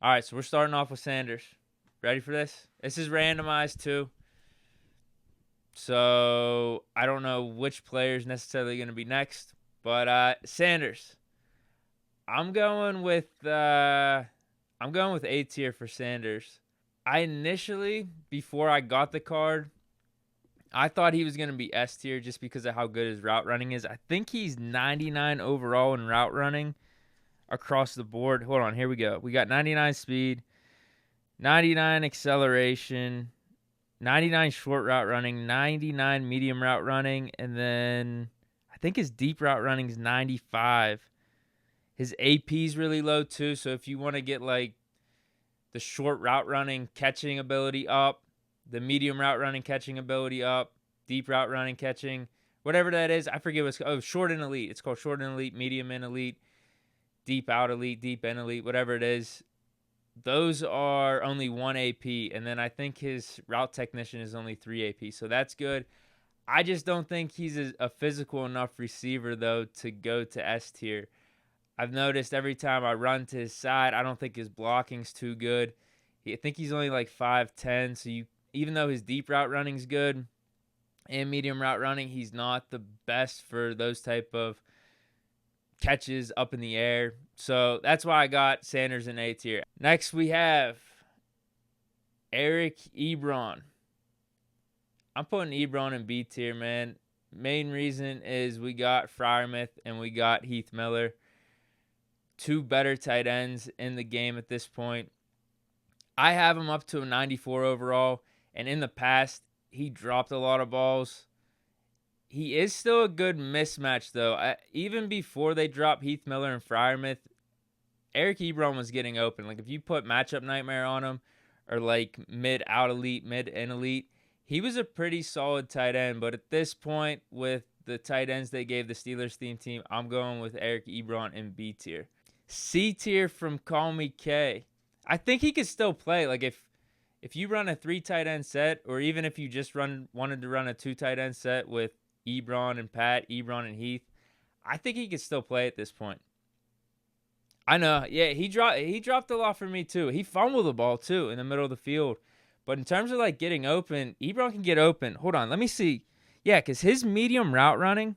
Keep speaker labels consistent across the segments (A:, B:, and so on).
A: All right, so we're starting off with Sanders. Ready for this? This is randomized too. So I don't know which player is necessarily going to be next, but Sanders. I'm going with A tier for Sanders. I initially, before I got the card, I thought he was going to be S tier just because of how good his route running is. I think he's 99 overall in route running across the board. Hold on, here we go. We got 99 speed, 99 acceleration, 99 short route running, 99 medium route running, and then I think his deep route running is 95. His AP is really low too, so if you want to get like the short route running catching ability up, the medium route running catching ability up, deep route running catching, whatever that is, I forget what's short and elite. It's called short and elite, medium and elite, deep out elite, deep and elite, whatever it is. Those are only 1 AP, and then I think his route technician is only 3 AP, so that's good. I just don't think he's a physical enough receiver, though, to go to S tier. I've noticed every time I run to his side, I don't think his blocking's too good. I think he's only like 5'10", so even though his deep route running's good and medium route running, he's not the best for those type of catches up in the air. So that's why I got Sanders in A tier. Next, we have Eric Ebron. I'm putting Ebron in B tier, man. Main reason is we got Freiermuth and we got Heath Miller. Two better tight ends in the game at this point. I have him up to a 94 overall, and in the past, he dropped a lot of balls. He is still a good mismatch, though. Even before they dropped Heath Miller and Freiermuth, Eric Ebron was getting open. Like, if you put matchup nightmare on him, or like mid out elite, mid and elite, he was a pretty solid tight end. But at this point, with the tight ends they gave the Steelers theme team, I'm going with Eric Ebron in B tier. C tier from Call Me K. I think he could still play. Like if you run a 3 tight end set, or even if you just wanted to run a 2 tight end set with Ebron and Pat, Ebron and Heath, I think he could still play at this point. I know, yeah, he dropped a lot for me too. He fumbled the ball too in the middle of the field. But in terms of like getting open, Ebron can get open. Hold on, let me see. Yeah, because his medium route running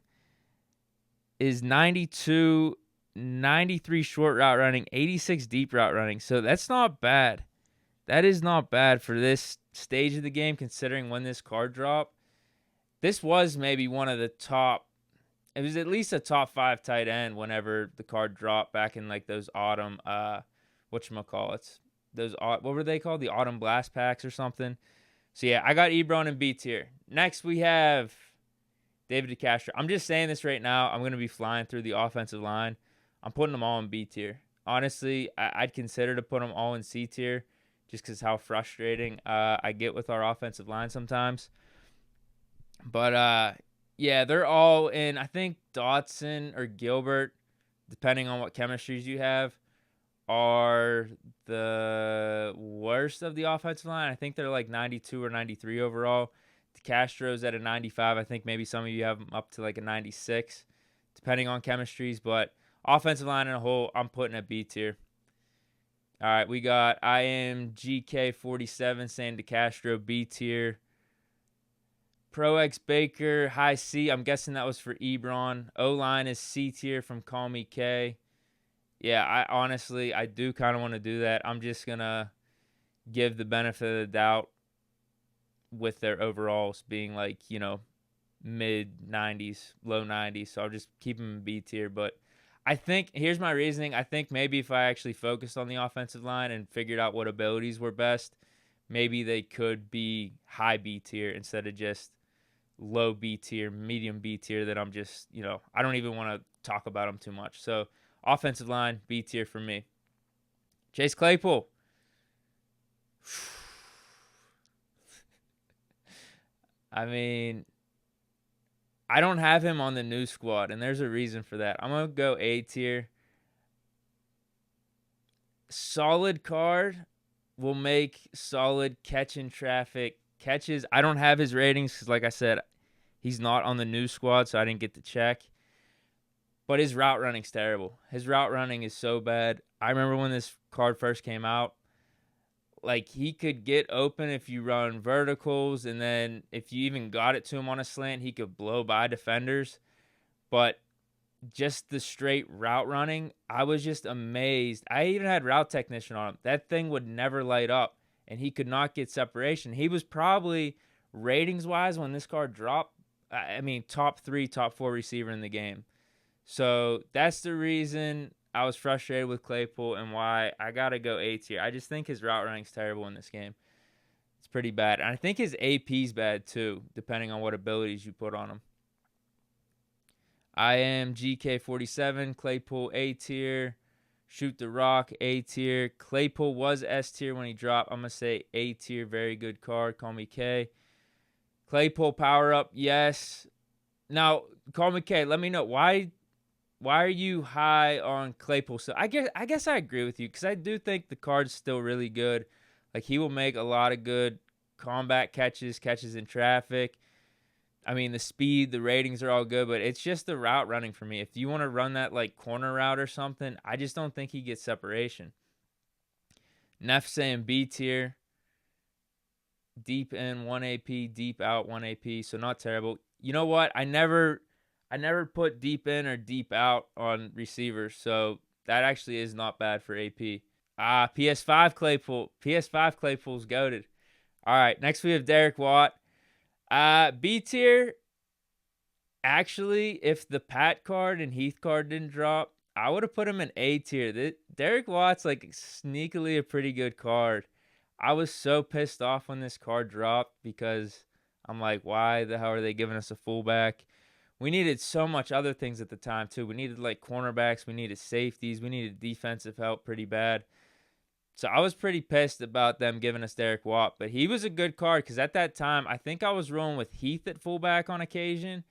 A: is 92, 93 short route running, 86 deep route running. So that's not bad. That is not bad for this stage of the game, considering when this card dropped. This was maybe one of the top. It was at least a top 5 tight end whenever the card dropped back in like those autumn, whatchamacallits. Those, what were they called? The autumn blast packs or something. So yeah, I got Ebron in B tier. Next we have David DeCastro. I'm just saying this right now. I'm going to be flying through the offensive line. I'm putting them all in B tier. Honestly, I'd consider to put them all in C tier just because how frustrating I get with our offensive line sometimes. But yeah, they're all in. I think Dotson or Gilbert, depending on what chemistries you have, are the worst of the offensive line. I think they're like 92 or 93 overall. DeCastro's at a 95. I think maybe some of you have them up to like a 96, depending on chemistries. But offensive line in a whole, I'm putting a B tier. All right, we got IMGK47 saying DeCastro B tier. Pro X Baker, high C. I'm guessing that was for Ebron. O-line is C tier from Call Me K. Yeah, I do kind of want to do that. I'm just going to give the benefit of the doubt with their overalls being like, mid 90s, low 90s. So I'll just keep them in B tier. But I think, here's my reasoning. I think maybe if I actually focused on the offensive line and figured out what abilities were best, maybe they could be high B tier instead of just low B tier, medium B tier that I'm just, I don't even want to talk about them too much. So offensive line, B tier for me. Chase Claypool. I mean, I don't have him on the new squad, and there's a reason for that. I'm going to go A tier. Solid card will make solid catch in traffic catches. I don't have his ratings because, like I said, he's not on the new squad, so I didn't get to check. But his route running's terrible. His route running is so bad. I remember when this card first came out. Like, he could get open if you run verticals, and then if you even got it to him on a slant, he could blow by defenders. But just the straight route running, I was just amazed. I even had route technician on him. That thing would never light up, and he could not get separation. He was probably, ratings wise, when this card dropped, I mean, top 3, top 4 receiver in the game. So that's the reason I was frustrated with Claypool and why I got to go A tier. I just think his route running's terrible in this game. It's pretty bad. And I think his AP's bad too, depending on what abilities you put on him. I am GK47, Claypool A tier. Shoot the Rock A tier. Claypool was S tier when he dropped. I'm going to say A tier, very good card. Call me K. Claypool power up, yes. Now, call me K. Let me know why are you high on Claypool? So I guess I agree with you, because I do think the card's still really good. Like, he will make a lot of good combat catches in traffic. I mean, the speed, the ratings are all good, but it's just the route running for me. If you want to run that like corner route or something, I just don't think he gets separation. Neff saying B tier. Deep in 1 AP, deep out 1 AP, so not terrible. You know what? I never put deep in or deep out on receivers, so that actually is not bad for AP. PS5 Claypool. PS5 Claypool's goated. All right, next we have Derek Watt. B tier. Actually, if the Pat card and Heath card didn't drop, I would have put him in A tier. Derek Watt's like sneakily a pretty good card. I was so pissed off when this card dropped, because I'm like, why the hell are they giving us a fullback? We needed so much other things at the time too. We needed like cornerbacks, we needed safeties, we needed defensive help pretty bad. So I was pretty pissed about them giving us Derek Watt, but he was a good card, because at that time, I think I was rolling with Heath at fullback on occasion,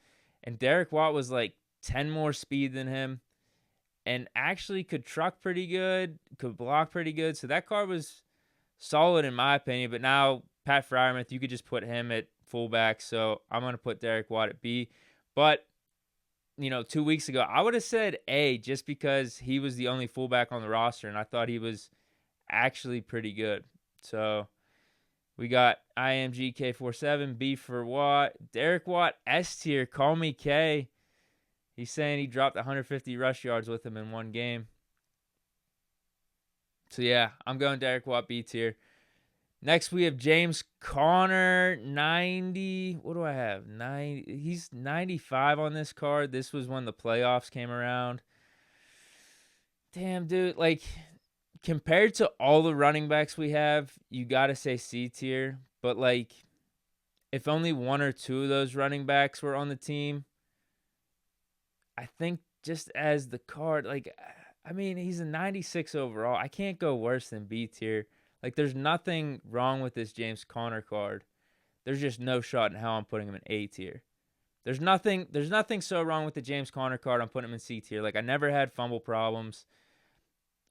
A: and Derek Watt was like 10 more speed than him, and actually could truck pretty good, could block pretty good. So that card was solid in my opinion. But now Pat Freiermuth, you could just put him at fullback, so I'm going to put Derek Watt at B. But, 2 weeks ago, I would have said A, just because he was the only fullback on the roster, and I thought he was actually pretty good. So we got IMG K47, B for Watt. Derek Watt, S tier, call me K. He's saying he dropped 150 rush yards with him in one game. So yeah, I'm going Derek Watt, B tier. Next we have James Conner, 90. What do I have? 90. He's 95 on this card. This was when the playoffs came around. Damn, dude. Like, compared to all the running backs we have, you got to say C tier. But, like, if only one or two of those running backs were on the team, I think just as the card, like, I mean, he's a 96 overall. I can't go worse than B tier. Like, there's nothing wrong with this James Conner card. There's just no shot in hell I'm putting him in A tier. There's nothing so wrong with the James Conner card. I'm putting him in C tier. Like, I never had fumble problems.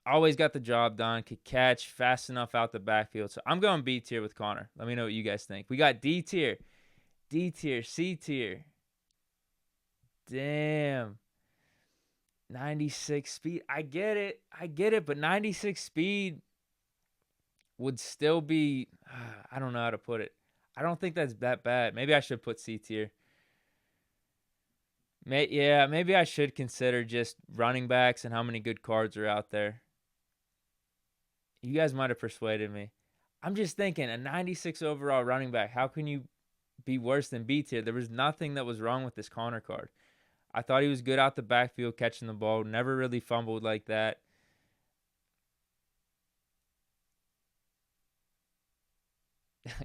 A: Always got the job done. Could catch fast enough out the backfield. So I'm going B tier with Conner. Let me know what you guys think. We got D tier. D tier. C tier. Damn. 96 speed. I get it. But 96 speed would still be, I don't know how to put it. I don't think that's that bad. Maybe I should put C tier. Maybe I should consider just running backs and how many good cards are out there. You guys might have persuaded me. I'm just thinking, a 96 overall running back, how can you be worse than B tier? There was nothing that was wrong with this Conner card. I thought he was good out the backfield catching the ball. Never really fumbled like that.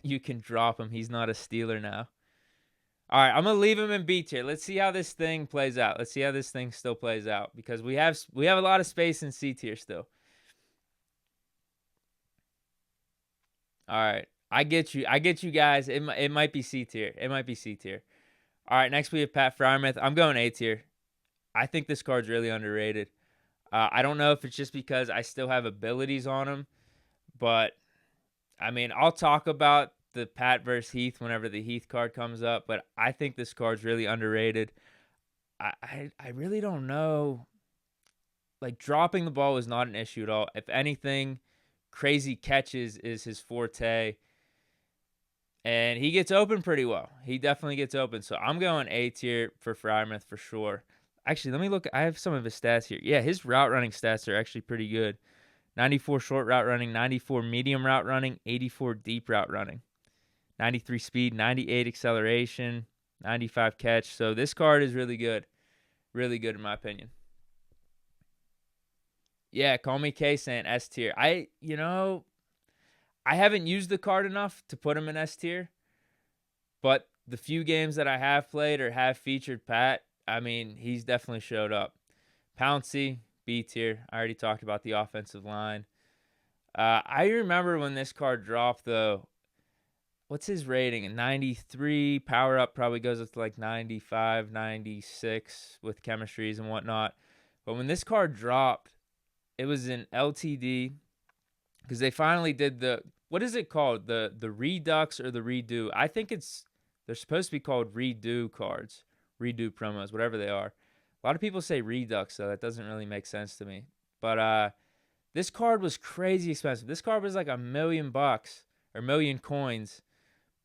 A: You can drop him. He's not a Steeler now. All right, I'm going to leave him in B tier. Let's see how this thing plays out. Let's see how this thing still plays out, because we have a lot of space in C tier still. All right. I get you guys. It might be C tier. All right, next we have Pat Freiermuth. I'm going A tier. I think this card's really underrated. I don't know if it's just because I still have abilities on him, but I mean, I'll talk about the Pat versus Heath whenever the Heath card comes up, but I think this card's really underrated. I really don't know. like dropping the ball was not an issue at all. If anything, crazy catches is his forte. And he gets open pretty well. He definitely gets open. So I'm going A tier for Freiermuth for sure. Actually, let me look. I have some of his stats here. Yeah, his route running stats are actually pretty good. 94 short route running, 94 medium route running, 84 deep route running, 93 speed, 98 acceleration, 95 catch. So this card is really good. Really good in my opinion. Yeah, call me K saying S tier. I haven't used the card enough to put him in S tier, but the few games that I have played or have featured Pat, I mean, he's definitely showed up. Pouncey, B tier. I already talked about the offensive line. I remember when this card dropped, though. What's his rating? A 93. Power up probably goes up to like 95, 96 with chemistries and whatnot. But when this card dropped, it was in LTD because they finally did what is it called? The Redux or the Redo? I think they're supposed to be called Redo cards, Redo promos, whatever they are. A lot of people say Redux, so that doesn't really make sense to me. But this card was crazy expensive. This card was like $1,000,000 or million coins.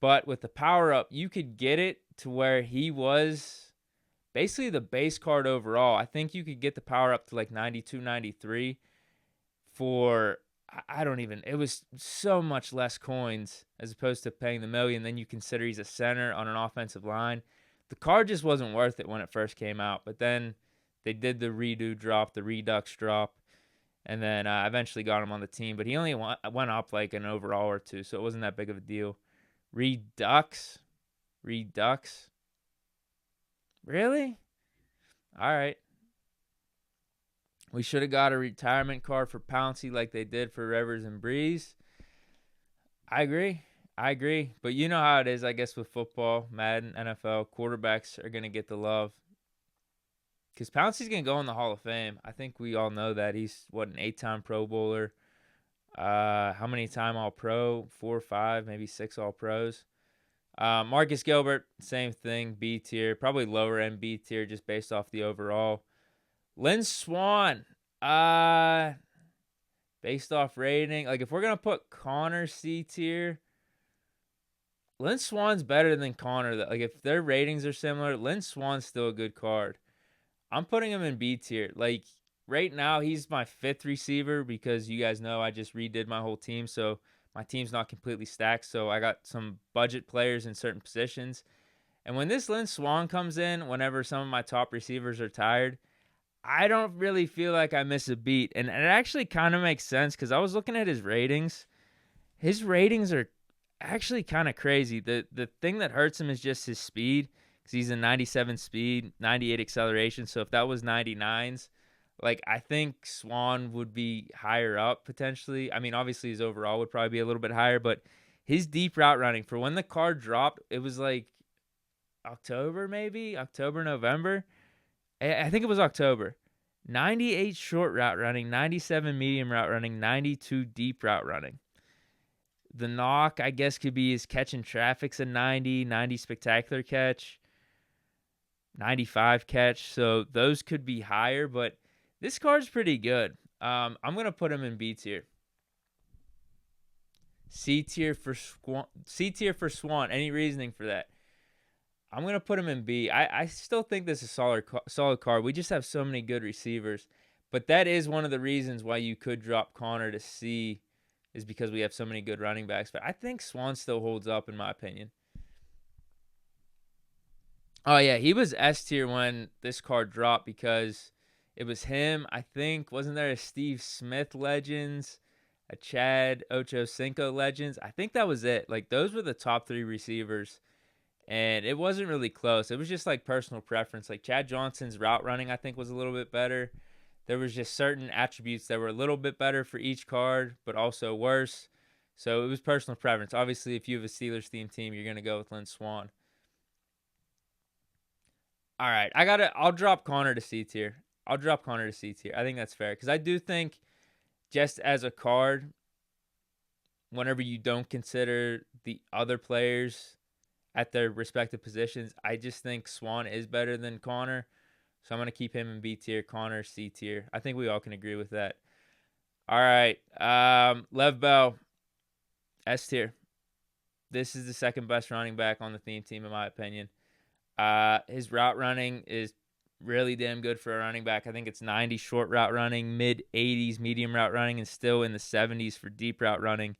A: But with the power up, you could get it to where he was basically the base card overall. I think you could get the power up to like 92, 93 for, I don't even, it was so much less coins as opposed to paying the million. Then you consider he's a center on an offensive line. The card just wasn't worth it when it first came out. But then they did the redo drop, the redux drop, and then eventually got him on the team. But he only went up like an overall or two, so it wasn't that big of a deal. Redux? Really? All right. We should have got a retirement card for Pouncey like they did for Rivers and Breeze. I agree. But you know how it is, I guess, with football, Madden, NFL. Quarterbacks are going to get the love. Because Pouncey's going to go in the Hall of Fame. I think we all know that. He's, an 8-time Pro Bowler. How many time All-Pro? 4 or 5, maybe 6 All-Pros. Marcus Gilbert, same thing, B tier. Probably lower end B tier just based off the overall. Lynn Swann, based off rating. Like, if we're going to put Connor C tier, Lynn Swann's better than Connor. Like, if their ratings are similar, Lynn Swann's still a good card. I'm putting him in B tier. Like, right now, he's my 5th receiver because you guys know I just redid my whole team, so my team's not completely stacked, so I got some budget players in certain positions. And when this Lynn Swann comes in, whenever some of my top receivers are tired, I don't really feel like I miss a beat. And it actually kind of makes sense because I was looking at his ratings. His ratings are actually kind of crazy. The thing that hurts him is just his speed because he's a 97 speed, 98 acceleration. So if that was 99s, like, I think Swann would be higher up potentially. I mean, obviously his overall would probably be a little bit higher, but his deep route running for when the card dropped, it was like October, November. I think it was October. 98 short route running, 97 medium route running, 92 deep route running. The knock, I guess, could be his catching traffic's a 90 spectacular catch, 95 catch. So those could be higher, but this card's pretty good. I'm going to put him in B tier. C tier for Swann. Any reasoning for that? I'm going to put him in B. I still think this is a solid card. We just have so many good receivers. But that is one of the reasons why you could drop Connor to C, is because we have so many good running backs. But I think Swann still holds up in my opinion. Oh, yeah, he was S tier when this card dropped because it was him. I think, wasn't there a Steve Smith Legends, a Chad Ochocinco Legends? I think that was it. Like, those were the top 3 receivers. And it wasn't really close. It was just like personal preference. Like Chad Johnson's route running, I think, was a little bit better. There was just certain attributes that were a little bit better for each card, but also worse. So it was personal preference. Obviously, if you have a Steelers-themed team, you're going to go with Lynn Swann. All right, I'll drop Connor to C tier. I think that's fair because I do think just as a card, whenever you don't consider the other players at their respective positions, I just think Swann is better than Connor. So I'm going to keep him in B tier. Connor, C tier. I think we all can agree with that. All right. Lev Bell, S tier. This is the second best running back on the theme team, in my opinion. His route running is really damn good for a running back. I think it's 90 short route running, mid 80s medium route running, and still in the 70s for deep route running.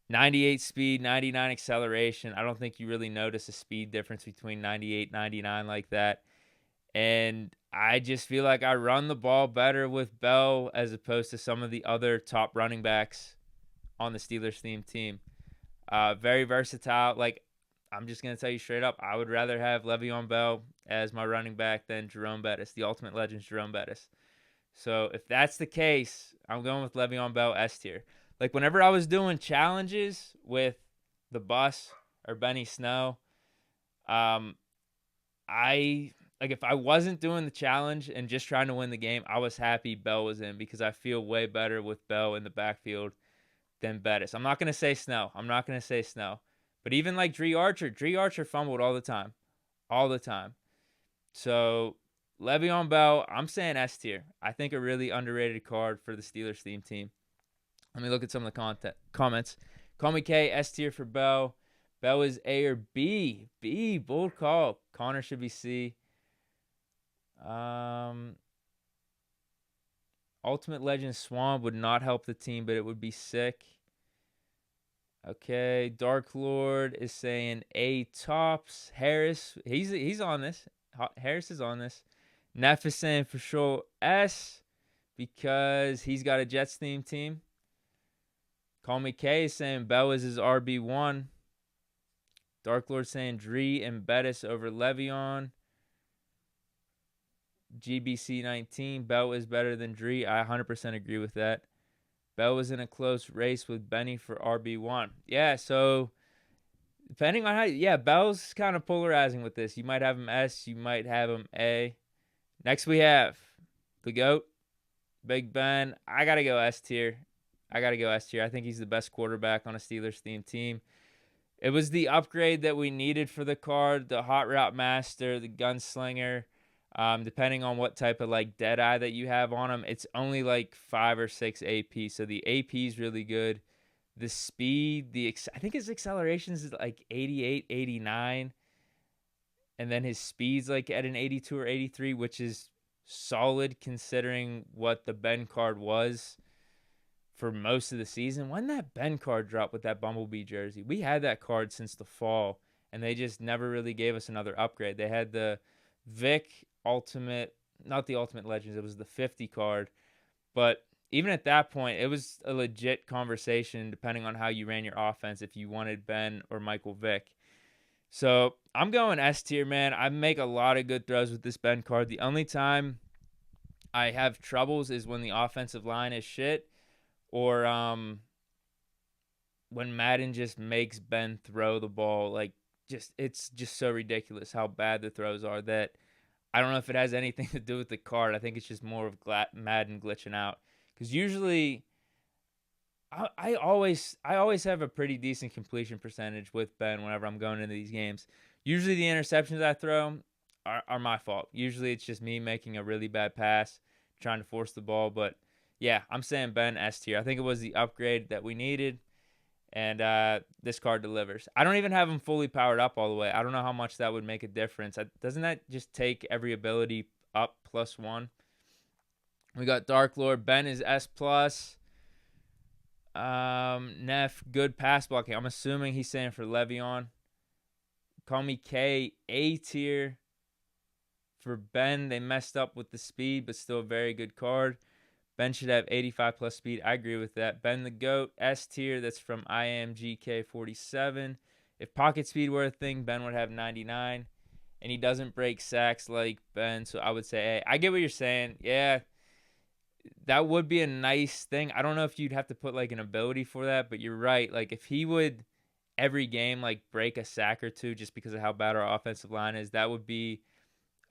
A: 98 speed, 99 acceleration. I don't think you really notice a speed difference between 98, 99 like that. And I just feel like I run the ball better with Bell as opposed to some of the other top running backs on the Steelers theme team. Very versatile. Like, I'm just going to tell you straight up, I would rather have Le'Veon Bell as my running back than Jerome Bettis, the Ultimate Legends Jerome Bettis. So if that's the case, I'm going with Le'Veon Bell S tier. Like, whenever I was doing challenges with the bus or Benny Snow, if I wasn't doing the challenge and just trying to win the game, I was happy Bell was in because I feel way better with Bell in the backfield than Bettis. I'm not going to say Snow. But even like Dree Archer fumbled all the time. All the time. So, Le'Veon Bell, I'm saying S tier. I think a really underrated card for the Steelers theme team. Let me look at some of the comments. Call me K, S tier for Bell. Bell is A or B. B, bold call. Connor should be C. Ultimate Legend Swamp would not help the team, but it would be sick. Okay, Dark Lord is saying A tops. Harris, he's on this. Harris is on this. Neff is saying for sure S because he's got a Jets theme team. Call me K is saying Bell is his RB1. Dark Lord saying Dree and Bettis over Le'Veon. GBC 19, Bell is better than Dree. I 100% agree with that. Bell was in a close race with Benny for RB1. Yeah, so depending on how, Bell's kind of polarizing with this. You might have him S, you might have him A. Next we have the GOAT, Big Ben. I got to go S tier. I think he's the best quarterback on a Steelers themed team. It was the upgrade that we needed for the card, the Hot Route Master, the Gunslinger. Depending on what type of like dead eye that you have on him, it's only like 5 or 6 AP. So the AP is really good. The speed, I think his acceleration is like 88, 89. And then his speed's like at an 82 or 83, which is solid considering what the Ben card was for most of the season. When that Ben card dropped with that Bumblebee jersey, we had that card since the fall, and they just never really gave us another upgrade. They had the Vic Ultimate, not the Ultimate Legends, it was the 50 card. But even at that point, it was a legit conversation depending on how you ran your offense if you wanted Ben or Michael Vick. So I'm going S tier, man. I make a lot of good throws with this Ben card. The only time I have troubles is when the offensive line is shit, or when Madden just makes Ben throw the ball. Like, it's just so ridiculous how bad the throws are that I don't know if it has anything to do with the card. I think it's just more of Madden glitching out. Because usually, I always have a pretty decent completion percentage with Ben whenever I'm going into these games. Usually the interceptions I throw are my fault. Usually it's just me making a really bad pass, trying to force the ball. But yeah, I'm saying Ben S tier. I think it was the upgrade that we needed. And this card delivers. I don't even have him fully powered up all the way. I don't know how much that would make a difference. Doesn't that just take every ability up +1? We got Dark Lord. Ben is S+. Neff, good pass blocking. I'm assuming he's saying for Le'Veon. Call me K, A tier. For Ben, they messed up with the speed, but still a very good card. Ben should have 85 plus speed. I agree with that. Ben the GOAT, S tier. That's from IMGK47. If pocket speed were a thing, Ben would have 99. And he doesn't break sacks like Ben, so I would say A. I get what you're saying. Yeah, that would be a nice thing. I don't know if you'd have to put like an ability for that, but you're right. Like, if he would every game like break a sack or two just because of how bad our offensive line is, that would be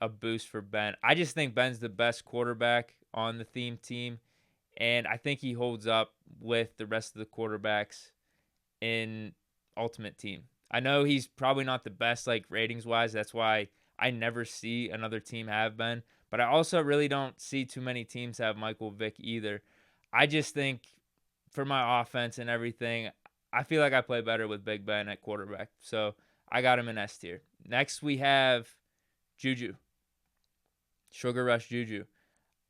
A: a boost for Ben. I just think Ben's the best quarterback on the theme team, and I think he holds up with the rest of the quarterbacks in Ultimate Team. I know he's probably not the best like ratings wise. That's why I never see another team have been. But I also really don't see too many teams have Michael Vick either. I just think for my offense and everything, I feel like I play better with Big Ben at quarterback. So I got him in S tier. Next, we have Juju. Sugar Rush Juju.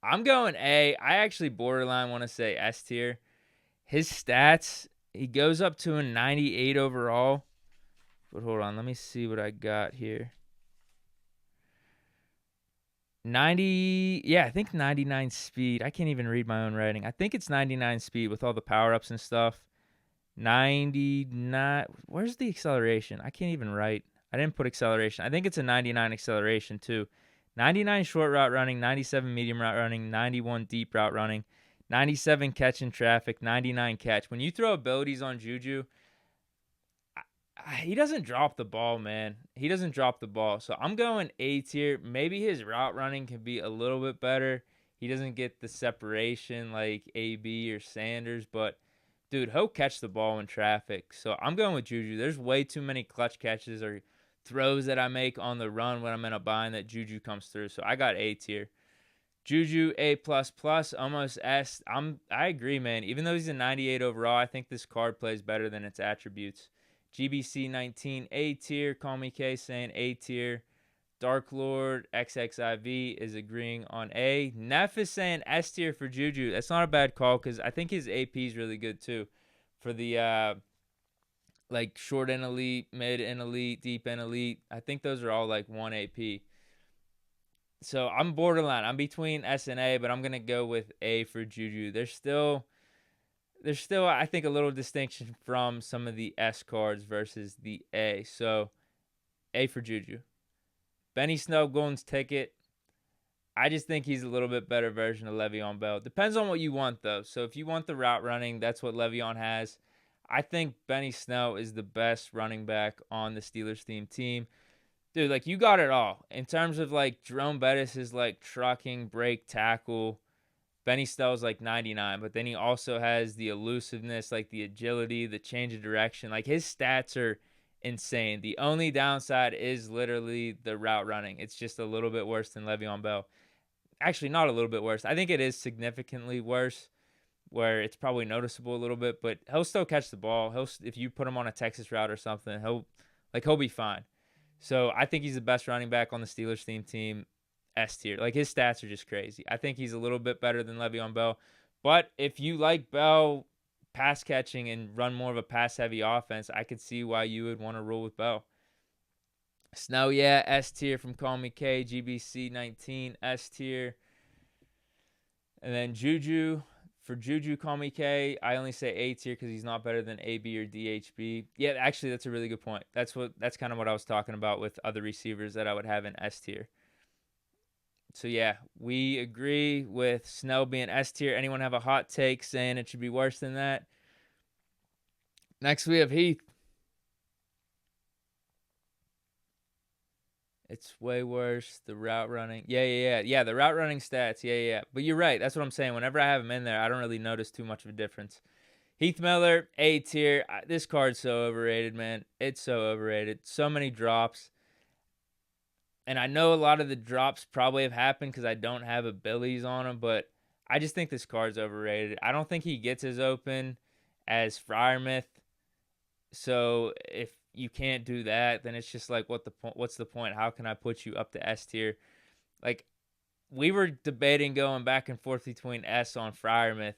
A: I'm going A. I actually borderline want to say S tier. His stats, he goes up to a 98 overall. But hold on, let me see what I got here. 90, yeah, I think 99 speed. I can't even read my own writing. I think it's 99 speed with all the power-ups and stuff. 99, where's the acceleration? I can't even write. I didn't put acceleration. I think it's a 99 acceleration too. 99 short route running, 97 medium route running, 91 deep route running, 97 catch in traffic, 99 catch. When you throw abilities on Juju, he doesn't drop the ball, man. He doesn't drop the ball. So I'm going A tier. Maybe his route running can be a little bit better. He doesn't get the separation like AB or Sanders, but dude, he'll catch the ball in traffic. So I'm going with Juju. There's way too many clutch catches or throws that I make on the run when I'm in a bind that Juju comes through. So I got A tier. Juju A++, almost S. I agree, man. Even though he's a 98 overall, I think this card plays better than its attributes. GBC 19 A tier. Call Me K saying A tier. Dark Lord XXIV is agreeing on A. Neff is saying S tier for Juju. That's not a bad call because I think his AP is really good too. For the like short and elite, mid and elite, deep and elite. I think those are all like 1 AP. So I'm borderline. I'm between S and A, but I'm gonna go with A for Juju. There's still I think a little distinction from some of the S cards versus the A. So A for Juju. Benny Snell Golden's ticket. I just think he's a little bit better version of Le'Veon Bell. Depends on what you want though. So if you want the route running, that's what Le'Veon has. I think Benny Snell is the best running back on the Steelers team. Dude, like you got it all. In terms of like Jerome Bettis is like trucking, break, tackle. Benny Snell's like 99, but then he also has the elusiveness, like the agility, the change of direction. Like his stats are insane. The only downside is literally the route running. It's just a little bit worse than Le'Veon Bell. Actually, not a little bit worse. I think it is significantly worse, where it's probably noticeable a little bit, but he'll still catch the ball. If you put him on a Texas route or something, he'll be fine. So I think he's the best running back on the Steelers team. S tier. Like his stats are just crazy. I think he's a little bit better than Le'Veon Bell. But if you like Bell pass catching and run more of a pass heavy offense, I could see why you would want to roll with Bell. Snow, yeah, S tier from Call Me K, GBC 19, S tier. And then Juju. For Juju, Call Me K, I only say A tier because he's not better than AB or DHB. Yeah, actually, that's a really good point. That's kind of what I was talking about with other receivers that I would have in S tier. So yeah, we agree with Snell being S tier. Anyone have a hot take saying it should be worse than that? Next we have Heath. It's way worse. The route running. Yeah. The route running stats. Yeah. But you're right. That's what I'm saying. Whenever I have him in there, I don't really notice too much of a difference. Heath Miller, A tier. This card's so overrated, man. It's so overrated. So many drops. And I know a lot of the drops probably have happened because I don't have abilities on him, but I just think this card's overrated. I don't think he gets as open as Freiermuth. So if you can't do that, then it's just like, what's the point? How can I put you up to S tier? Like, we were debating going back and forth between S on Freiermuth.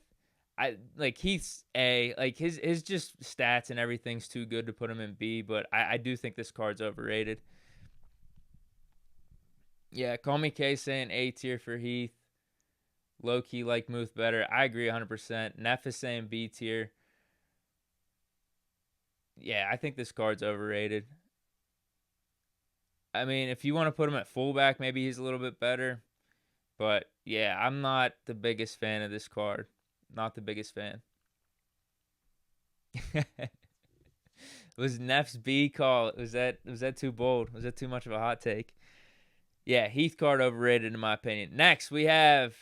A: He's A. Like his just stats and everything's too good to put him in B, but I do think this card's overrated. Yeah, Call Me K saying A tier for Heath. Low key like Muth better. I agree 100%. Neff is saying B tier. Yeah, I think this card's overrated. I mean, if you want to put him at fullback, maybe he's a little bit better. But yeah, I'm not the biggest fan of this card. Not the biggest fan. Was Neff's B call? Was that too bold? Was that too much of a hot take? Yeah, Heath card overrated in my opinion. Next, we have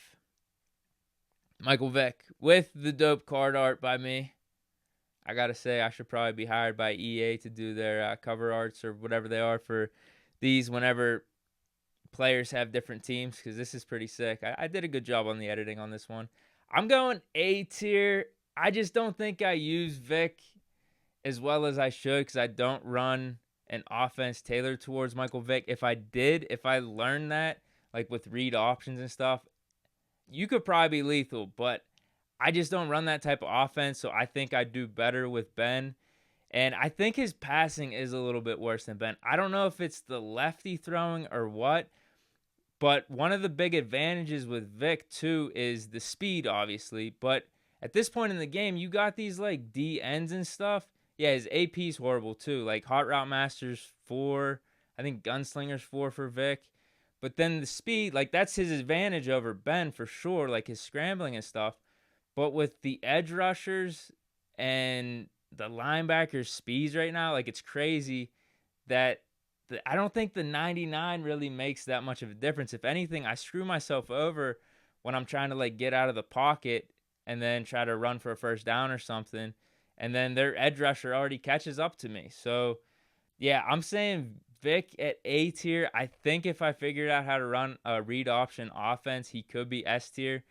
A: Michael Vick with the dope card art by me. I gotta say, I should probably be hired by EA to do their cover arts or whatever they are for these whenever players have different teams because this is pretty sick. I did a good job on the editing on this one. I'm going A tier. I just don't think I use Vic as well as I should because I don't run an offense tailored towards Michael Vick. If I did, if I learned that, like with read options and stuff, you could probably be lethal, but I just don't run that type of offense, so I think I do better with Ben. And I think his passing is a little bit worse than Ben. I don't know if it's the lefty throwing or what, but one of the big advantages with Vic too is the speed, obviously. But at this point in the game, you got these like D ends and stuff. Yeah, his AP's horrible too. Like Hot Route Masters 4, I think Gunslinger's 4 for Vic. But then the speed, like that's his advantage over Ben for sure, like his scrambling and stuff. But with the edge rushers and the linebackers' speeds right now, like it's crazy that I don't think the 99 really makes that much of a difference. If anything, I screw myself over when I'm trying to like get out of the pocket and then try to run for a first down or something. And then their edge rusher already catches up to me. So, yeah, I'm saying Vic at A tier. I think if I figured out how to run a read option offense, he could be S tier.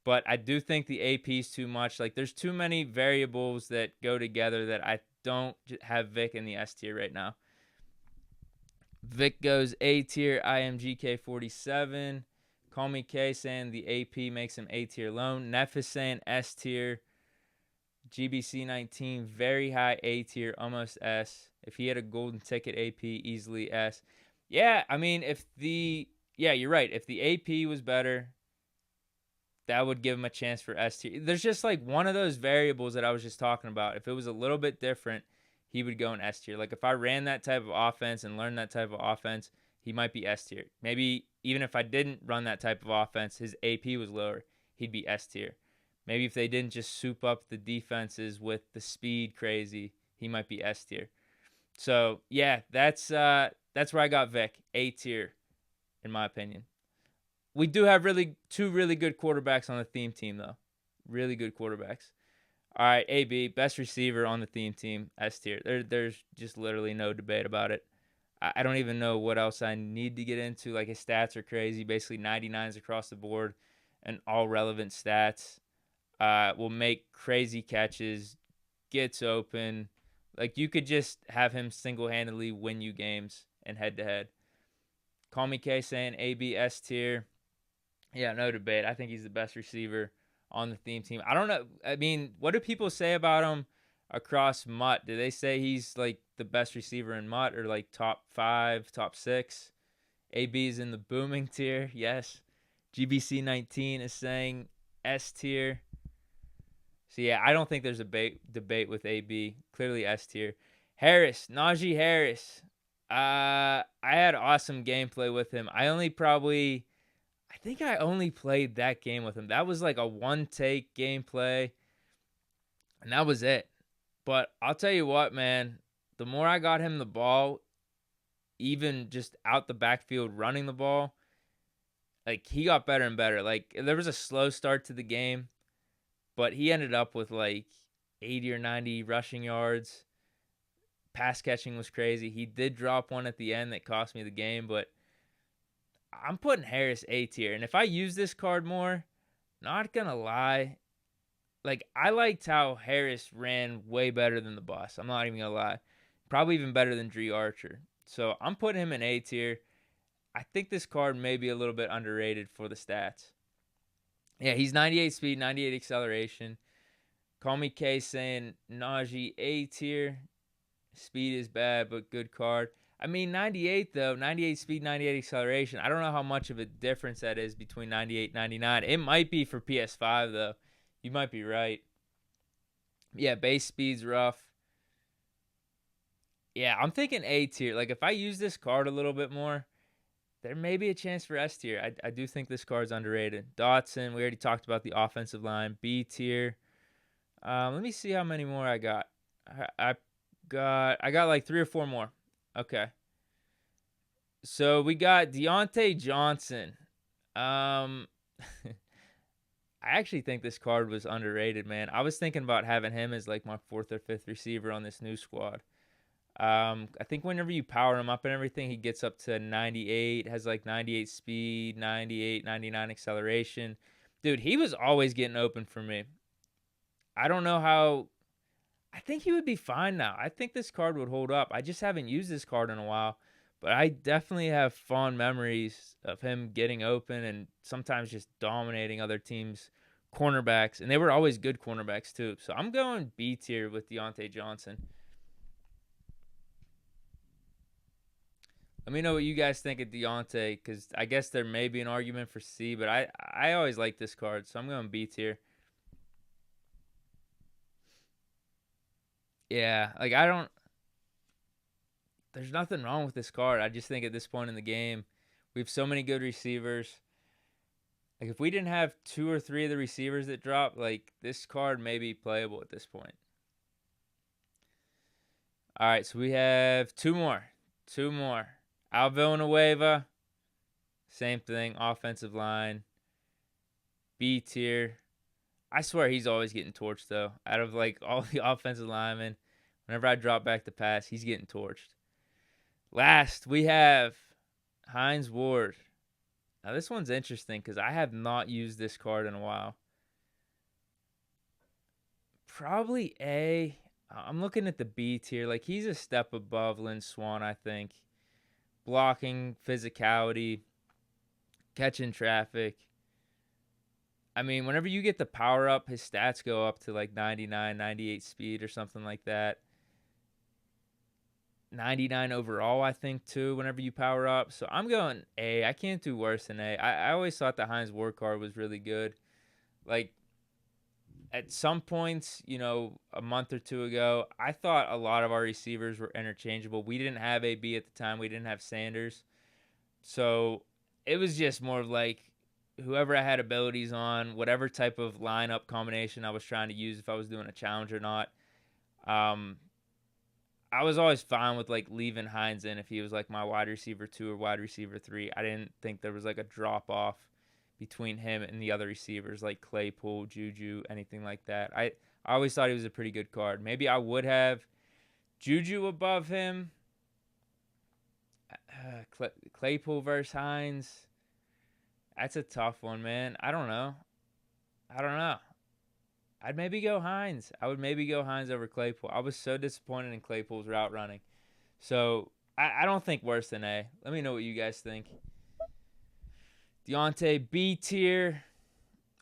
A: But I do think the AP is too much. Like, there's too many variables that go together that I don't have Vic in the S tier right now. Vic goes A tier, IMGK47. Call me K saying the AP makes him A tier alone. Neff is saying S tier. GBC19, very high A tier, almost S. If he had a golden ticket AP, easily S. Yeah, I mean, yeah, you're right. If the AP was better, that would give him a chance for S tier. There's just like one of those variables that I was just talking about. If it was a little bit different, he would go in S tier. Like if I ran that type of offense and learned that type of offense, he might be S tier. Maybe even if I didn't run that type of offense, his AP was lower, he'd be S tier. Maybe if they didn't just soup up the defenses with the speed crazy, he might be S tier. So yeah, that's where I got Vic, A tier, in my opinion. We do have two really good quarterbacks on the theme team though. Really good quarterbacks. All right, AB, best receiver on the theme team, S tier. There's just literally no debate about it. I don't even know what else I need to get into. Like his stats are crazy, basically 99s across the board, and all relevant stats. Will make crazy catches, gets open. Like you could just have him single-handedly win you games and head-to-head. Call me K saying AB S tier. Yeah, no debate. I think he's the best receiver on the theme team. I don't know. I mean, what do people say about him across MUT? Do they say he's like the best receiver in MUT or like top 5, top 6? AB is in the booming tier. Yes. GBC 19 is saying S tier. So yeah, I don't think there's a debate with AB. Clearly S tier. Harris, Najee Harris. I had awesome gameplay with him. I think I only played that game with him. That was like a one take gameplay, and that was it. But I'll tell you what, man, the more I got him the ball, even just out the backfield running the ball, like he got better and better. Like there was a slow start to the game, but he ended up with like 80 or 90 rushing yards. Pass catching was crazy. He did drop one at the end that cost me the game, but I'm putting Harris A tier. And if I use this card more, not gonna lie, like I liked how Harris ran way better than the boss. I'm not even gonna lie. Probably even better than Dree Archer. So I'm putting him in A tier. I think this card may be a little bit underrated for the stats. Yeah, he's 98 speed, 98 acceleration. Call me K saying Najee A tier. Speed is bad, but good card. I mean, 98 though, 98 speed, 98 acceleration. I don't know how much of a difference that is between 98 and 99. It might be for PS5 though. You might be right. Yeah, base speed's rough. Yeah, I'm thinking A tier. Like if I use this card a little bit more, there may be a chance for S tier. I do think this card's underrated. Dotson, we already talked about the offensive line. B tier. Let me see how many more I got. I got like 3 or 4 more. Okay. So we got Deontay Johnson. I actually think this card was underrated, man. I was thinking about having him as like my 4th or 5th receiver on this new squad. I think whenever you power him up and everything, he gets up to 98, has like 98 speed, 98, 99 acceleration. Dude, he was always getting open for me. I don't know how. I think he would be fine now. I think this card would hold up. I just haven't used this card in a while, but I definitely have fond memories of him getting open and sometimes just dominating other teams' cornerbacks, and they were always good cornerbacks too. So I'm going B tier with Deontay Johnson. Let me know what you guys think of Deontay, because I guess there may be an argument for C, but I always like this card, so I'm going B tier. Yeah, like I don't. There's nothing wrong with this card. I just think at this point in the game, we have so many good receivers. Like if we didn't have two or three of the receivers that drop, like this card may be playable at this point. All right, so we have two more. Two more. Al Villanueva, same thing, offensive line, B tier. I swear he's always getting torched though. Out of like all the offensive linemen, whenever I drop back to pass, he's getting torched. Last, we have Hines Ward. Now this one's interesting because I have not used this card in a while. Probably A. I'm looking at the B tier. Like he's a step above Lynn Swan, I think. Blocking, physicality, catching traffic. I mean, whenever you get the power up, his stats go up to like 99, 98 speed or something like that. 99 overall, I think, too, whenever you power up. So I'm going A. I can't do worse than A. I always thought the Hines Ward card was really good. Like, at some points, a month or two ago, I thought a lot of our receivers were interchangeable. We didn't have AB at the time. We didn't have Sanders. So it was just more of like whoever I had abilities on, whatever type of lineup combination I was trying to use, if I was doing a challenge or not. I was always fine with like leaving Hines in if he was like my wide receiver 2 or wide receiver 3. I didn't think there was like a drop off between him and the other receivers like Claypool, Juju, anything like that. I always thought he was a pretty good card. Maybe I would have Juju above him. Claypool versus Hines. That's a tough one, man. I don't know. I'd maybe go Hines. I would maybe go Hines over Claypool. I was so disappointed in Claypool's route running. So I don't think worse than A. Let me know what you guys think. Deontay, B tier.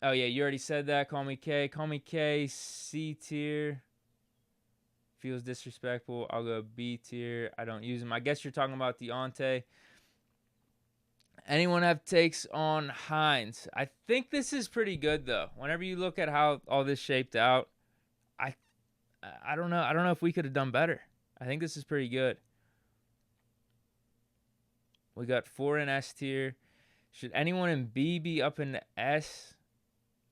A: Oh, yeah, you already said that. Call me K. Call me K. C tier. Feels disrespectful. I'll go B tier. I don't use him. I guess you're talking about Deontay. Anyone have takes on Hines? I think this is pretty good though. Whenever you look at how all this shaped out, I I don't know. I don't know if we could have done better. I think this is pretty good. We got 4 in S tier. Should anyone in B be up in the S?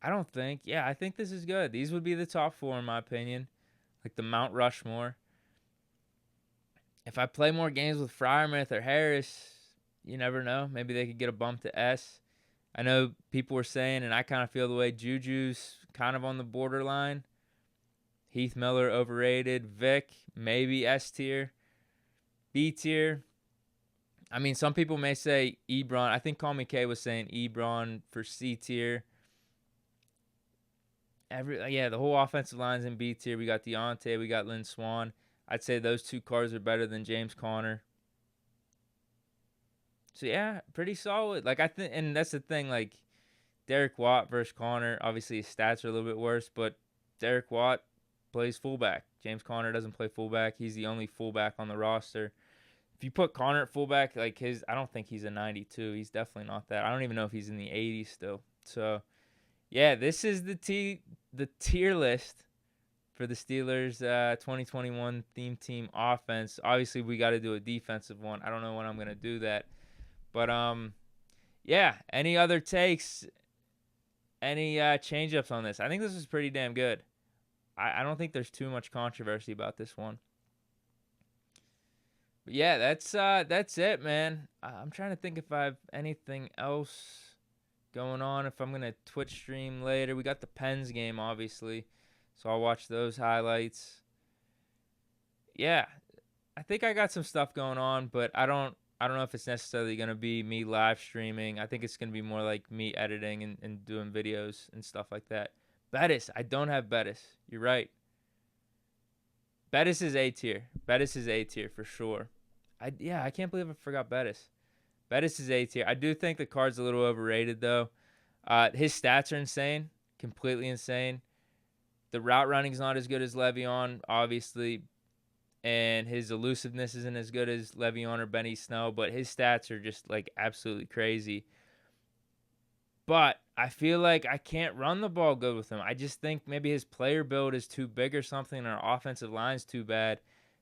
A: I don't think. Yeah, I think this is good. These would be the top 4 in my opinion. Like the Mount Rushmore. If I play more games with Freiermuth or Harris, you never know. Maybe they could get a bump to S. I know people were saying, and I kind of feel the way, Juju's kind of on the borderline. Heath Miller overrated. Vic, maybe S tier. B tier. I mean, some people may say Ebron. I think Call Me K was saying Ebron for C tier. The whole offensive line's in B tier. We got Deontay. We got Lynn Swan. I'd say those 2 cards are better than James Conner. So yeah, pretty solid. Like I think, and that's the thing. Like Derek Watt versus Conner. Obviously, his stats are a little bit worse, but Derek Watt plays fullback. James Conner doesn't play fullback. He's the only fullback on the roster. If you put Conner at fullback, like I don't think he's a 92. He's definitely not that. I don't even know if he's in the 80s still. So yeah, this is the tier list for the Steelers 2021 theme team offense. Obviously, we got to do a defensive one. I don't know when I'm gonna do that. But yeah. Any other takes? Any change ups on this? I think this is pretty damn good. I don't think there's too much controversy about this one. But yeah, that's it, man. I'm trying to think if I have anything else going on. If I'm gonna Twitch stream later, we got the Pens game, obviously, so I'll watch those highlights. Yeah, I think I got some stuff going on, but I don't know if it's necessarily gonna be me live streaming. I think it's gonna be more like me editing and doing videos and stuff like that. Bettis, I don't have Bettis. You're right. Bettis is A tier. Bettis is A tier for sure. I can't believe I forgot Bettis. Bettis is A tier. I do think the card's a little overrated though. His stats are insane, completely insane. The route running's not as good as Le'Veon, obviously, and his elusiveness isn't as good as Le'Veon or Benny Snell, but his stats are just like absolutely crazy. But I feel like I can't run the ball good with him. I just think maybe his player build is too big or something, and our offensive line's too bad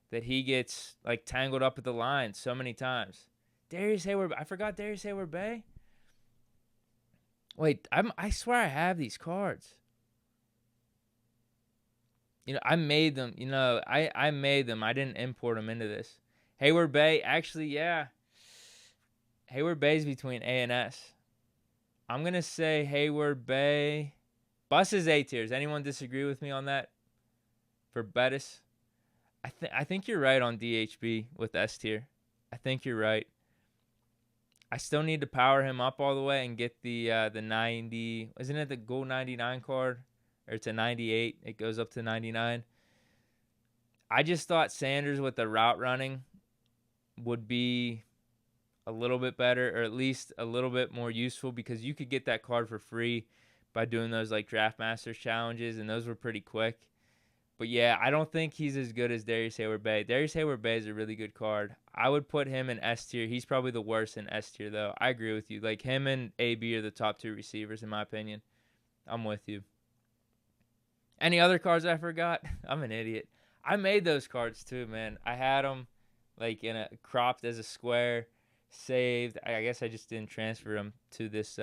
A: that he gets like tangled up at the line so many times. Darius Hayward, I forgot Darius Hayward Bay. Wait, I swear I have these cards. I made them. I made them. I didn't import them into this. Hayward Bay, actually, yeah. Hayward Bay's between A and S. I'm gonna say Hayward Bay. Bus is A tiers. Anyone disagree with me on that? For Bettis, I think you're right on DHB with S tier. I think you're right. I still need to power him up all the way and get the 90. Isn't it the gold 99 card? Or it's a 98. It goes up to 99. I just thought Sanders with the route running would be a little bit better, or at least a little bit more useful, because you could get that card for free by doing those like Draft Masters challenges, and those were pretty quick. But yeah, I don't think he's as good as Darius Hayward Bay. Darius Hayward Bay is a really good card. I would put him in S tier. He's probably the worst in S tier though. I agree with you. Like him and AB are the top two receivers in my opinion. I'm with you. Any other cards I forgot? I'm an idiot. I made those cards too, man. I had them like in a cropped as a square, saved. I guess I just didn't transfer them to this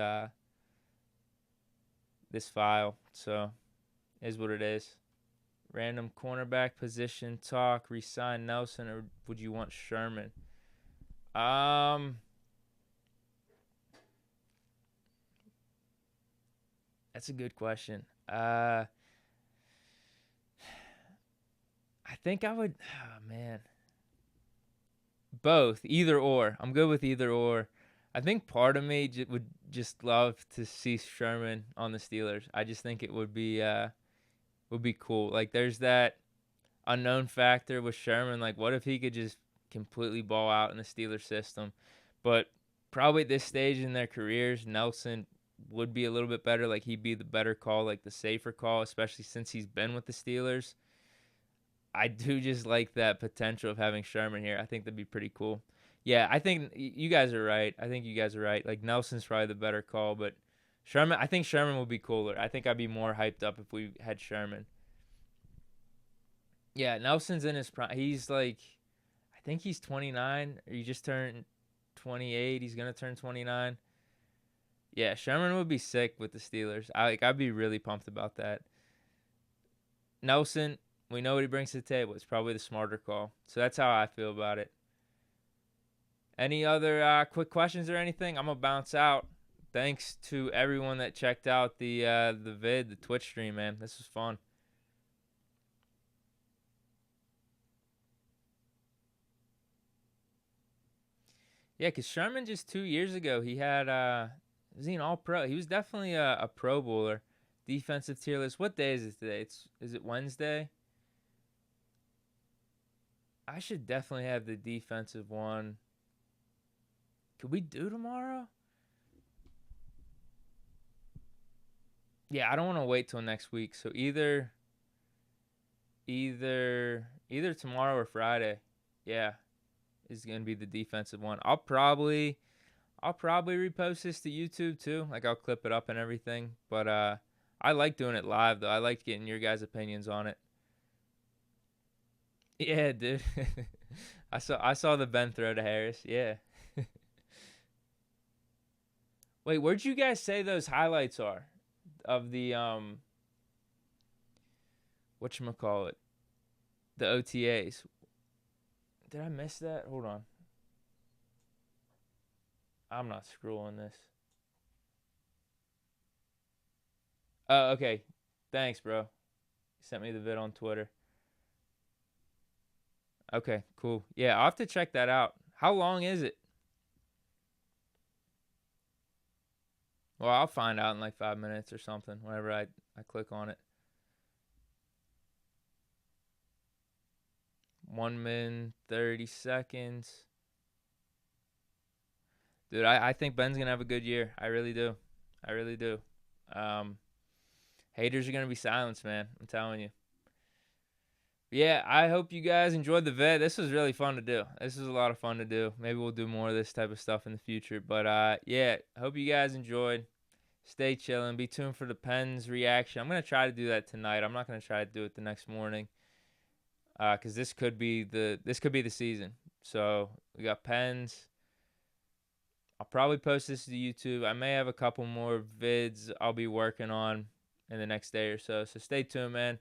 A: file. So, is what it is. Random cornerback position talk. Resign Nelson, or would you want Sherman? That's a good question. I think I would. Oh man, both, either or. I'm good with either or. I think part of me would just love to see Sherman on the Steelers. I just think it would be cool. Like there's that unknown factor with Sherman. Like what if he could just completely ball out in the Steelers system? But probably at this stage in their careers, Nelson would be a little bit better. Like he'd be the better call, like the safer call, especially since he's been with the Steelers. I do just like that potential of having Sherman here. I think that'd be pretty cool. Yeah, I think you guys are right. I think you guys are right. Like Nelson's probably the better call, but Sherman, I think Sherman would be cooler. I think I'd be more hyped up if we had Sherman. Yeah, Nelson's in his prime. He's like, I think he's 29, or he just turned 28. He's gonna turn 29. Yeah, Sherman would be sick with the Steelers. I'd be really pumped about that. Nelson, we know what he brings to the table. It's probably the smarter call. So that's how I feel about it. Any other quick questions or anything? I'm gonna bounce out. Thanks to everyone that checked out the Twitch stream, man. This was fun. Yeah, cause Sherman just 2 years ago he had was he an All Pro? He was definitely a Pro Bowler, defensive tier list. What day is it today? Is it Wednesday? I should definitely have the defensive one. Could we do tomorrow? Yeah, I don't want to wait till next week. So either tomorrow or Friday. Yeah, is gonna be the defensive one. I'll probably repost this to YouTube too. Like I'll clip it up and everything. But I like doing it live though. I like getting your guys' opinions on it. Yeah, dude. I saw the Ben throw to Harris. Yeah. Wait, where'd you guys say those highlights are of the whatchamacallit? The OTAs. Did I miss that? Hold on. I'm not scrolling this. Oh, okay. Thanks, bro. You sent me the vid on Twitter. Okay, cool. Yeah, I'll have to check that out. How long is it? Well, I'll find out in like 5 minutes or something whenever I click on it. 1 minute, 30 seconds. Dude, I think Ben's going to have a good year. I really do. I really do. Um, Haters are going to be silenced, man. I'm telling you. Yeah, I hope you guys enjoyed the vid. This was really fun to do. This is a lot of fun to do. Maybe we'll do more of this type of stuff in the future. But yeah, hope you guys enjoyed. Stay chilling. Be tuned for the Pens reaction. I'm gonna try to do that tonight. I'm not gonna try to do it the next morning. Cause this could be the season. So we got Pens. I'll probably post this to YouTube. I may have a couple more vids I'll be working on in the next day or so. So stay tuned, man.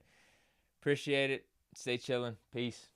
A: Appreciate it. Stay chilling. Peace.